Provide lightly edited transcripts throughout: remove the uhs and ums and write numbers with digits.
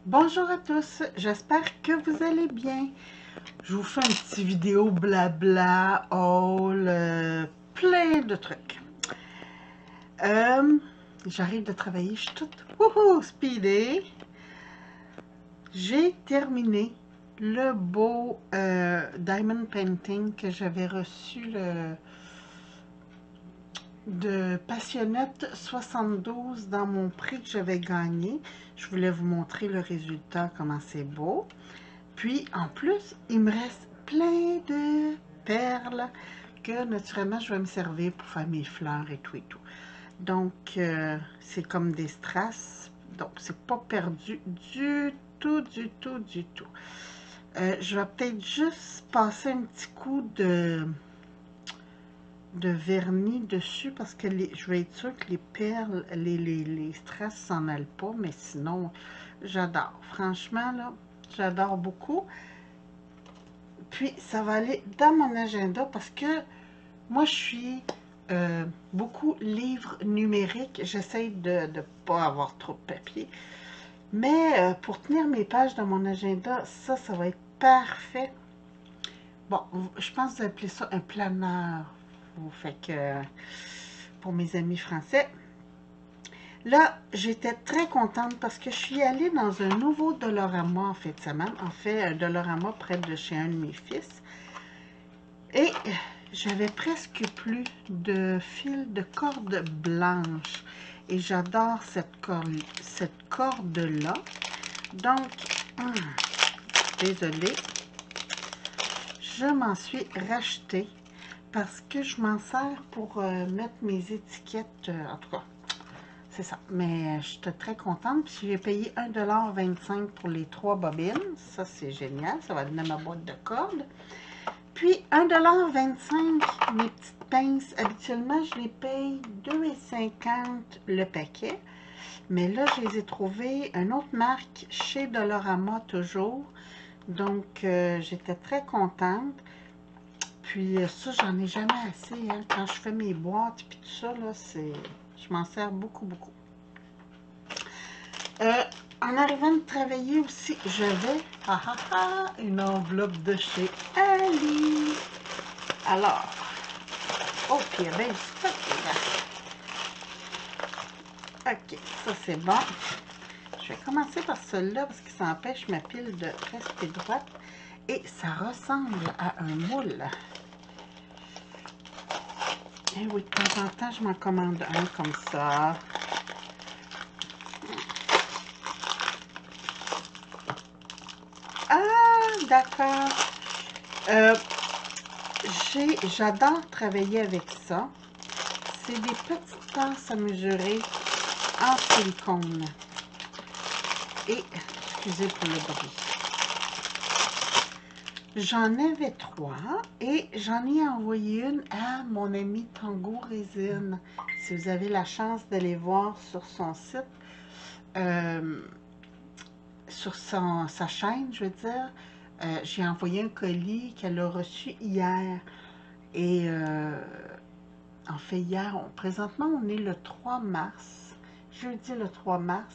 Bonjour à tous, j'espère que vous allez bien. Je vous fais une petite vidéo blabla, haul, plein de trucs. J'arrive de travailler, je suis toute speedée. J'ai terminé le beau diamond painting que j'avais reçu de Passionnette 72 dans mon prix que j'avais gagné. Je voulais vous montrer le résultat, comment c'est beau. Puis, en plus, il me reste plein de perles que, naturellement, je vais me servir pour faire mes fleurs et tout et tout. Donc, c'est comme des strass. Donc, c'est pas perdu du tout, du tout, du tout. Je vais peut-être juste passer un petit coup de vernis dessus parce que je vais être sûre que les perles, les strass s'en allent pas. Mais sinon, j'adore. Franchement, là, j'adore beaucoup. Puis, ça va aller dans mon agenda parce que moi, je suis beaucoup livre numérique. J'essaie de ne pas avoir trop de papier. Mais pour tenir mes pages dans mon agenda, ça va être parfait. Bon, je pense que vous appelez ça un planeur. Fait que, pour mes amis français. Là, j'étais très contente parce que je suis allée dans un nouveau Dollarama en fin de semaine. En fait, un Dollarama près de chez un de mes fils. Et j'avais presque plus de fil de corde blanche. Et j'adore cette corde-là. Donc, désolée, je m'en suis racheté parce que je m'en sers pour mettre mes étiquettes. En tout cas, c'est ça. Mais j'étais très contente. Puis j'ai payé 1,25 $ pour les 3 bobines. Ça, c'est génial. Ça va donner ma boîte de corde. Puis 1,25 $, mes petites pinces. Habituellement, je les paye 2,50 $ le paquet. Mais là, je les ai trouvées une autre marque chez Dollarama toujours. Donc, j'étais très contente. Puis ça, j'en ai jamais assez. Hein. Quand je fais mes boîtes puis tout ça, là, je m'en sers beaucoup, beaucoup. En arrivant de travailler aussi, j'avais une enveloppe de chez Ali. Alors, oh, puis il y a bien du stock là. Ok, ça c'est bon. Je vais commencer par celui-là parce que ça empêche ma pile de rester droite. Et ça ressemble à un moule. Et oui, de temps en temps, je m'en commande un comme ça. Ah, d'accord. J'adore travailler avec ça. C'est des petites tasses à mesurer en silicone. Et, excusez pour le bruit. J'en avais 3 et j'en ai envoyé une à mon ami Tango Résine. Si vous avez la chance d'aller voir sur son site, sur sa chaîne, je veux dire, j'ai envoyé un colis qu'elle a reçu hier. Et en fait, hier, présentement, on est le 3 mars, jeudi le 3 mars.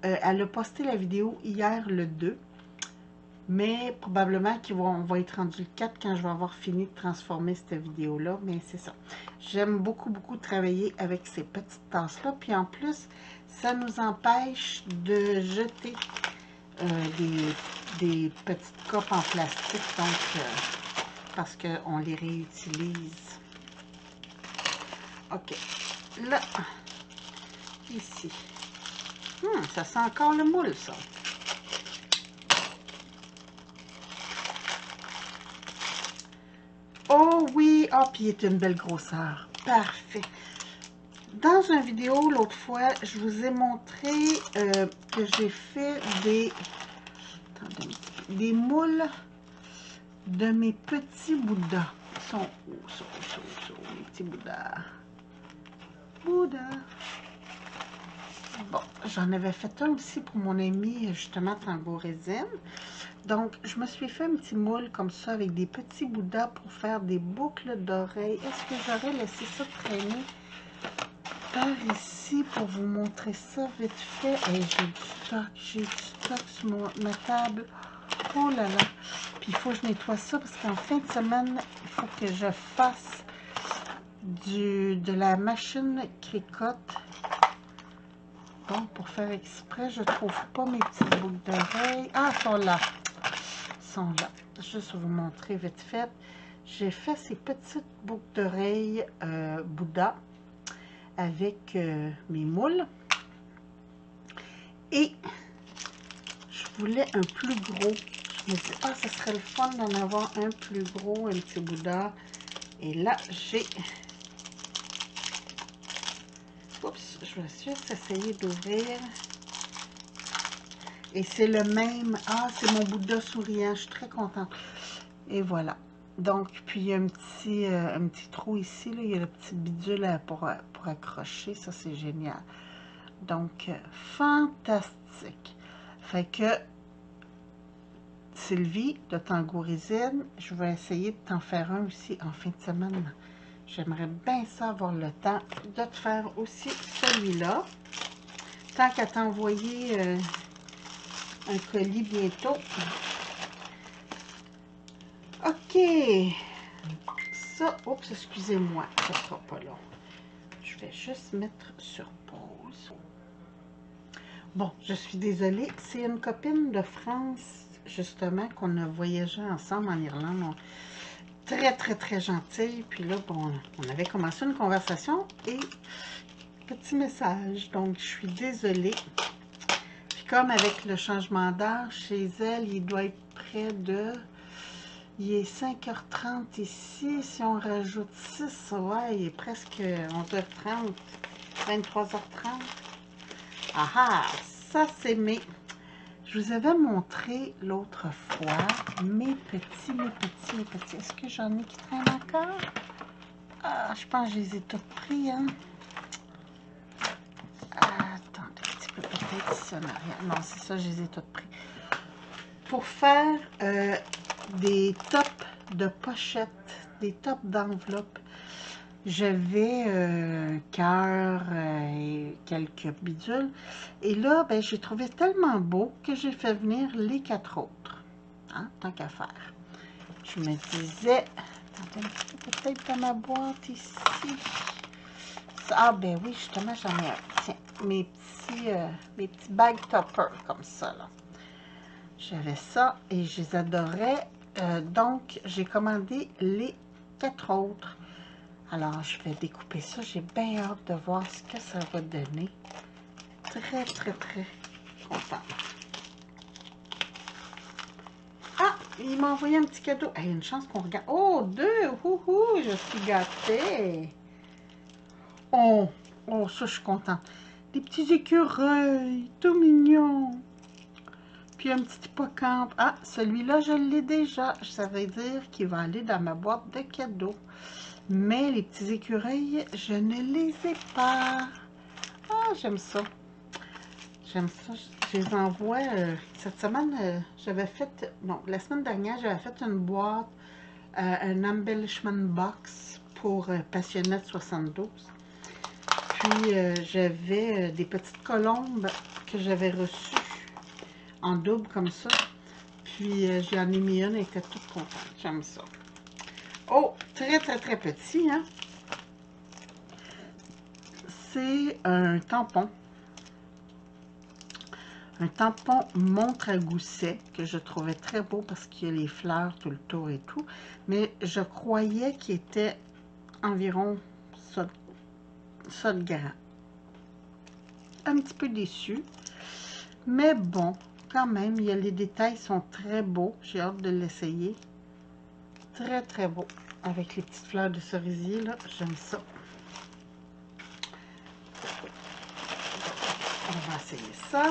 Elle a posté la vidéo hier le 2. Mais probablement qu'on va être rendu le 4 quand je vais avoir fini de transformer cette vidéo-là. Mais c'est ça. J'aime beaucoup, beaucoup travailler avec ces petites tasses-là. Puis en plus, ça nous empêche de jeter des petites copes en plastique. Donc, parce qu'on les réutilise. OK. Là, ici. Ça sent encore le moule, ça. Oh oui! Ah, puis il est une belle grosseur. Parfait. Dans une vidéo, l'autre fois, je vous ai montré que j'ai fait des moules de mes petits Bouddhas. Ils sont où? Mes petits Bouddhas. Bon, j'en avais fait un aussi pour mon ami, justement, Tango Résine. Donc, je me suis fait un petit moule comme ça avec des petits Bouddhas pour faire des boucles d'oreilles. Est-ce que j'aurais laissé ça traîner par ici? ici pour vous montrer ça vite fait. Hey, j'ai du stock sur ma table. Oh là là. Puis il faut que je nettoie ça parce qu'en fin de semaine, il faut que je fasse de la machine cricotte. Bon, pour faire exprès, je trouve pas mes petites boucles d'oreilles. Ah, elles sont là. Elles sont là. Juste vous montrer vite fait. J'ai fait ces petites boucles d'oreilles Bouddha avec mes moules. Et je voulais un plus gros. Je me dis, ah, ça serait le fun d'en avoir un plus gros, un petit Bouddha. Et là, j'ai... Oups, je vais juste essayer d'ouvrir. Et c'est le même. Ah, c'est mon Bouddha souriant. Je suis très contente. Et voilà. Donc, puis il y a un petit trou ici. Là. Il y a le petit bidule pour accrocher. Ça, c'est génial. Donc, fantastique. Fait que, Sylvie de Tangourizine, je vais essayer de t'en faire un aussi en fin de semaine. J'aimerais bien ça avoir le temps de te faire aussi celui-là. Tant qu'à t'envoyer un colis bientôt. OK. Ça, oups, excusez-moi, ça sera pas long. Je vais juste mettre sur pause. Bon, je suis désolée. C'est une copine de France, justement, qu'on a voyagé ensemble en Irlande. Très, très, très gentille. Puis là, bon, on avait commencé une conversation et petit message. Donc, je suis désolée. Puis comme avec le changement d'heure, chez elle, il doit être près de... Il est 5h30 ici. Si on rajoute 6, ouais, il est presque 11h30, 23h30. Ah ah, ça c'est mes... Je vous avais montré l'autre fois mes petits. Est-ce que j'en ai qui traînent encore? Ah, je pense que je les ai tous pris, hein. Attendez un petit peu, peut-être ici en arrière. Non, c'est ça, je les ai tous pris. Pour faire des tops de pochette, des tops d'enveloppe, j'avais cœur et quelques bidules. Et là, ben, j'ai trouvé tellement beau que j'ai fait venir les 4 autres. Hein, tant qu'à faire. Je me disais, attendez un petit peu, peut-être dans ma boîte ici. Ah ben oui, justement, j'en ai un. Tiens, mes petits bag toppers comme ça, là. J'avais ça et je les adorais. Donc, j'ai commandé les 4 autres. Alors, je vais découper ça. J'ai bien hâte de voir ce que ça va donner. Très, très, très contente. Ah, il m'a envoyé un petit cadeau. Hey, une chance qu'on regarde. Oh, 2! Houhou, je suis gâtée. Oh, oh, ça, je suis contente. Des petits écureuils, tout mignons. Puis un petit hippocampe. Ah, celui-là, je l'ai déjà. Ça veut dire qu'il va aller dans ma boîte de cadeaux. Mais les petits écureuils, je ne les ai pas. Ah, j'aime ça. J'aime ça. Je les envoie. Cette semaine, j'avais fait... Non, la semaine dernière, j'avais fait une boîte, un embellishment box pour Passionnette 72. Puis, j'avais des petites colombes que j'avais reçues en double comme ça. Puis, j'en ai mis une et elle était toute contente. J'aime ça. Oh, très, très, très petit, hein? C'est un tampon. Un tampon montre à gousset que je trouvais très beau parce qu'il y a les fleurs tout le tour et tout. Mais je croyais qu'il était environ ça de grand. Un petit peu déçu. Mais bon, quand même, les détails sont très beaux. J'ai hâte de l'essayer. Très, très beau. Avec les petites fleurs de cerisier, là. J'aime ça. On va essayer ça.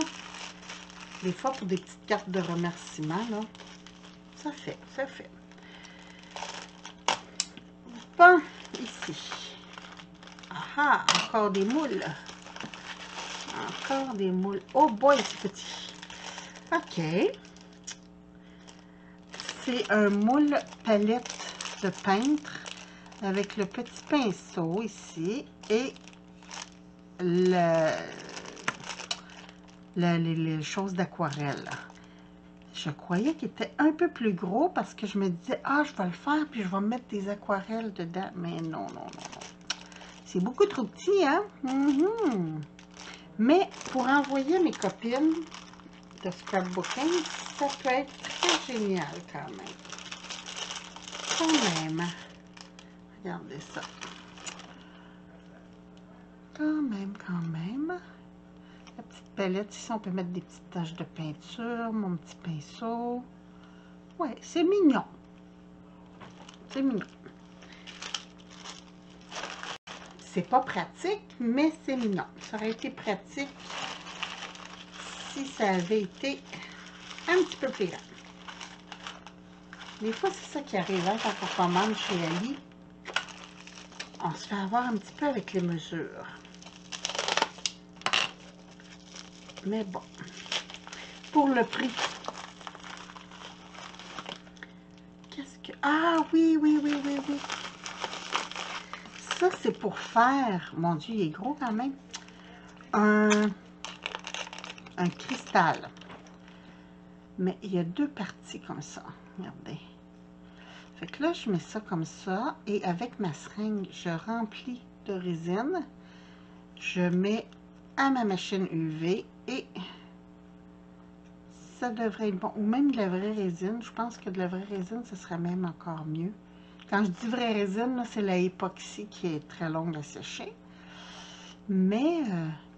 Des fois, pour des petites cartes de remerciement, là, ça fait. Bon, ici. Ah, encore des moules. Encore des moules. Oh boy, c'est petit. OK. C'est un moule palette de peintre avec le petit pinceau ici et les choses d'aquarelle. Je croyais qu'il était un peu plus gros parce que je me disais, ah, je vais le faire, puis je vais mettre des aquarelles dedans. Mais non, non, non, non. C'est beaucoup trop petit, hein? Mais pour envoyer mes copines de scrapbooking, ça peut être très génial quand même. Quand même. Regardez ça. Quand même, quand même. La petite palette, ici, on peut mettre des petites taches de peinture, mon petit pinceau. Ouais, c'est mignon. C'est mignon. C'est pas pratique, mais c'est mignon. Ça aurait été pratique si ça avait été un petit peu plus grand. Des fois, c'est ça qui arrive hein, quand on commande chez Ali. On se fait avoir un petit peu avec les mesures. Mais bon, pour le prix. Qu'est-ce que... Ah oui, oui, oui, oui, oui. Ça, c'est pour faire... Mon Dieu, il est gros quand même. Un cristal. Mais il y a deux parties comme ça. Regardez. Fait que là, je mets ça comme ça. Et avec ma seringue, je remplis de résine. Je mets à ma machine UV. Et ça devrait être bon. Ou même de la vraie résine. Je pense que de la vraie résine, ce serait même encore mieux. Quand je dis vraie résine, c'est la époxy qui est très longue à sécher. Mais,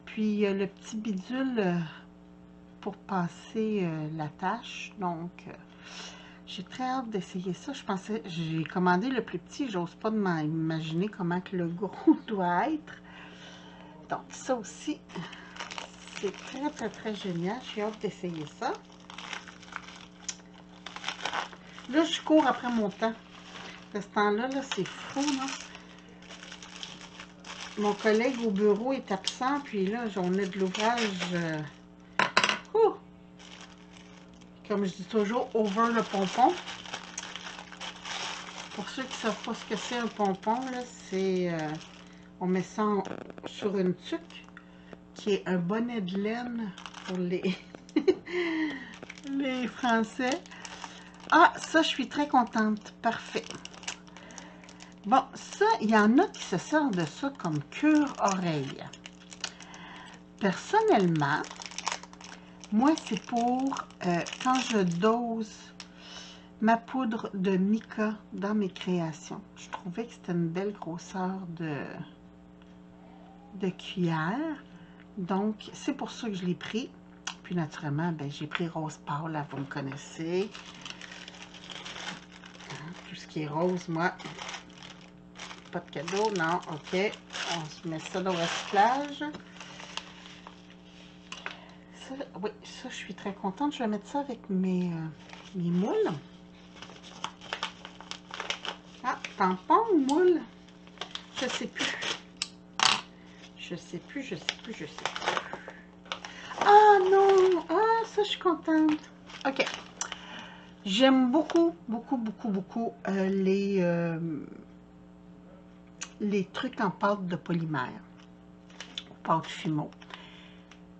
puis il y a le petit bidule pour passer la tâche. Donc, j'ai très hâte d'essayer ça. Je pensais, j'ai commandé le plus petit. J'ose pas de m'imaginer comment que le gros doit être. Donc, ça aussi, c'est très, très, très génial. J'ai hâte d'essayer ça. Là, je cours après mon temps. De ce temps-là, là, c'est fou, là. Mon collègue au bureau est absent, puis là, on a de l'ouvrage, comme je dis toujours, over le pompon. Pour ceux qui ne savent pas ce que c'est un pompon, là, c'est, on met ça sur une tuque, qui est un bonnet de laine pour les, les Français. Ah, ça, je suis très contente. Parfait. Bon, ça, il y en a qui se servent de ça comme cure-oreille. Personnellement, moi, c'est pour quand je dose ma poudre de mica dans mes créations. Je trouvais que c'était une belle grosseur de cuillère. Donc, c'est pour ça que je l'ai pris. Puis, naturellement, ben, j'ai pris rose pâle, là, vous me connaissez. Tout ce qui est rose, moi, pas de cadeau, non, ok. On se met ça dans le recyclage. Ça, oui, ça, je suis très contente. Je vais mettre ça avec mes moules. Ah, tampon ou moule? Je sais plus. Je sais plus, je sais plus, je sais plus. Ah non! Ah, ça, je suis contente. Ok. J'aime beaucoup, beaucoup, beaucoup, beaucoup les trucs en pâte de polymère, pâte Fimo.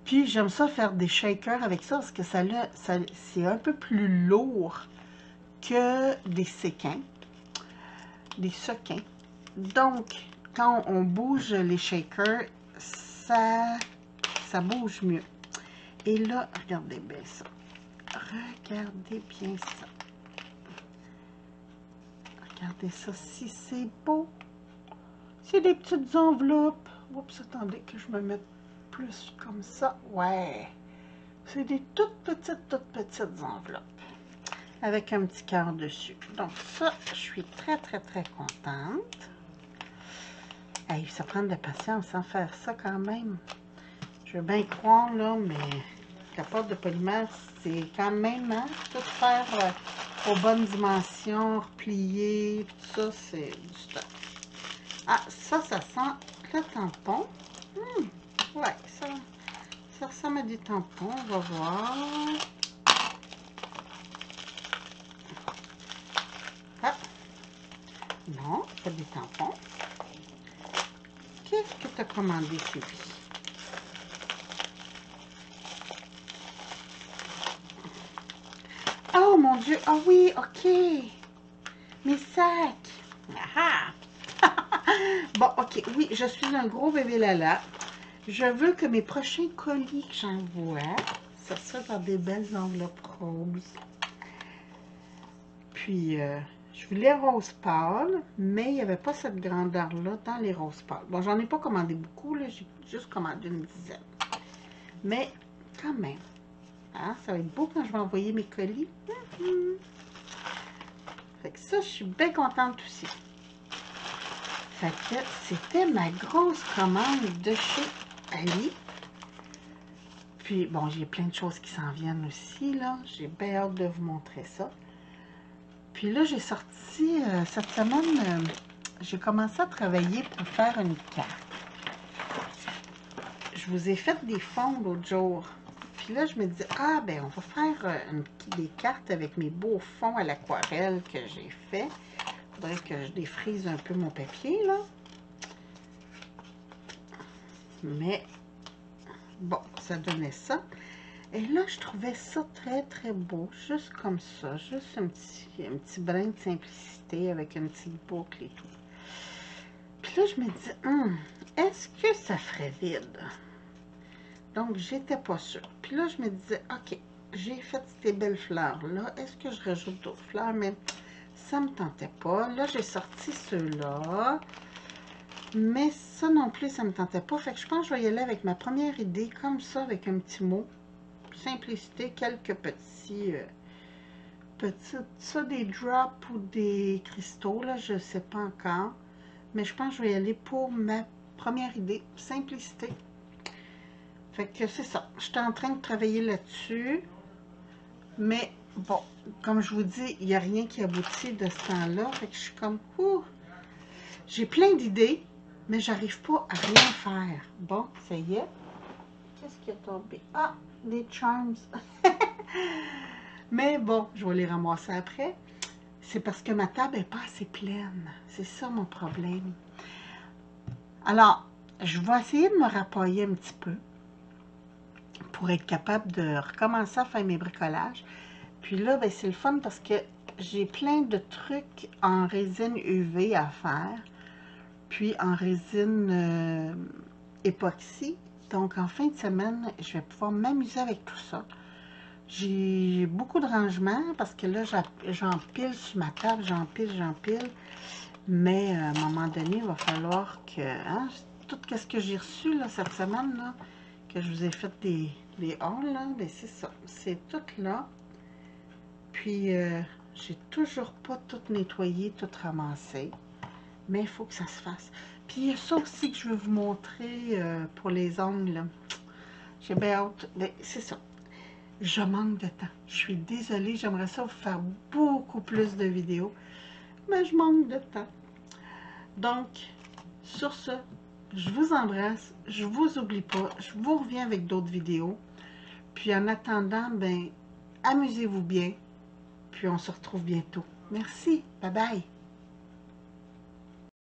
Puis j'aime ça faire des shakers avec ça parce que c'est un peu plus lourd que des séquins, des sequins. Donc, quand on bouge les shakers, ça bouge mieux. Et là, regardez bien ça. Regardez bien ça. Regardez ça, si c'est beau. C'est des petites enveloppes. Oups, attendez que je me mette plus comme ça. Ouais. C'est des toutes petites enveloppes. Avec un petit cœur dessus. Donc ça, je suis très, très, très contente. Hey, ça prend de la patience sans faire ça quand même. Je veux bien croire, là, mais la pâte de polymère, c'est quand même, hein, tout faire aux bonnes dimensions, replier, tout ça, c'est du temps. Ah, ça sent le tampon. Ouais, ça ressemble à des tampons, on va voir. Ah, non, pas des tampons. Qu'est-ce que tu as commandé, Sylvie? Dieu. Ah oui, ok. Mes sacs. Ah ah. Bon, ok. Oui, je suis un gros bébé Lala. Je veux que mes prochains colis que j'envoie, ça soit dans des belles enveloppes roses. Puis, je voulais rose pâle, mais il n'y avait pas cette grandeur-là dans les roses pâles. Bon, j'en ai pas commandé beaucoup, là. J'ai juste commandé une dizaine. Mais, quand même. Hein, ça va être beau quand je vais envoyer mes colis. Fait que ça, je suis bien contente aussi. Fait que c'était ma grosse commande de chez Ali. Puis, bon, j'ai plein de choses qui s'en viennent aussi, là. J'ai bien hâte de vous montrer ça. Puis là, j'ai sorti, cette semaine, j'ai commencé à travailler pour faire une carte. Je vous ai fait des fonds l'autre jour. Puis là, je me dis, ah, ben, on va faire des cartes avec mes beaux fonds à l'aquarelle que j'ai fait. Il faudrait que je défrise un peu mon papier, là. Mais, bon, ça donnait ça. Et là, je trouvais ça très, très beau, juste comme ça, juste un petit brin de simplicité avec une petite boucle et tout. Puis là, je me dis, est-ce que ça ferait vide? Donc, j'étais pas sûre. Puis là, je me disais, ok, j'ai fait ces belles fleurs-là, est-ce que je rajoute d'autres fleurs? Mais ça me tentait pas. Là, j'ai sorti ceux-là, mais ça non plus, ça me tentait pas. Fait que je pense que je vais y aller avec ma première idée, comme ça, avec un petit mot. Simplicité, quelques petits, ça des drops ou des cristaux, là, je sais pas encore. Mais je pense que je vais y aller pour ma première idée, simplicité. Fait que c'est ça, j'étais en train de travailler là-dessus. Mais bon, comme je vous dis, il n'y a rien qui aboutit de ce temps-là. Fait que je suis comme, j'ai plein d'idées, mais j'arrive pas à rien faire. Bon, ça y est. Qu'est-ce qui est tombé? Ah, les charms. Mais bon, je vais les ramasser après. C'est parce que ma table n'est pas assez pleine. C'est ça mon problème. Alors, je vais essayer de me rapailler un petit peu pour être capable de recommencer à faire mes bricolages. Puis là, ben, c'est le fun parce que j'ai plein de trucs en résine UV à faire. Puis en résine époxy. Donc, en fin de semaine, je vais pouvoir m'amuser avec tout ça. J'ai beaucoup de rangements parce que là, j'empile sur ma table, j'empile. Mais à un moment donné, il va falloir que... Hein, tout ce que j'ai reçu là, cette semaine, là, que je vous ai fait des hauls, là, ben c'est ça. C'est tout là. Puis, j'ai toujours pas tout nettoyé, tout ramassé. Mais il faut que ça se fasse. Puis, il y a ça aussi que je veux vous montrer pour les ongles. J'ai bien hâte. Ben, c'est ça. Je manque de temps. Je suis désolée. J'aimerais ça vous faire beaucoup plus de vidéos. Mais je manque de temps. Donc, sur ce, je vous embrasse. Je vous oublie pas. Je vous reviens avec d'autres vidéos. Puis, en attendant, ben, amusez-vous bien. Puis, on se retrouve bientôt. Merci. Bye bye.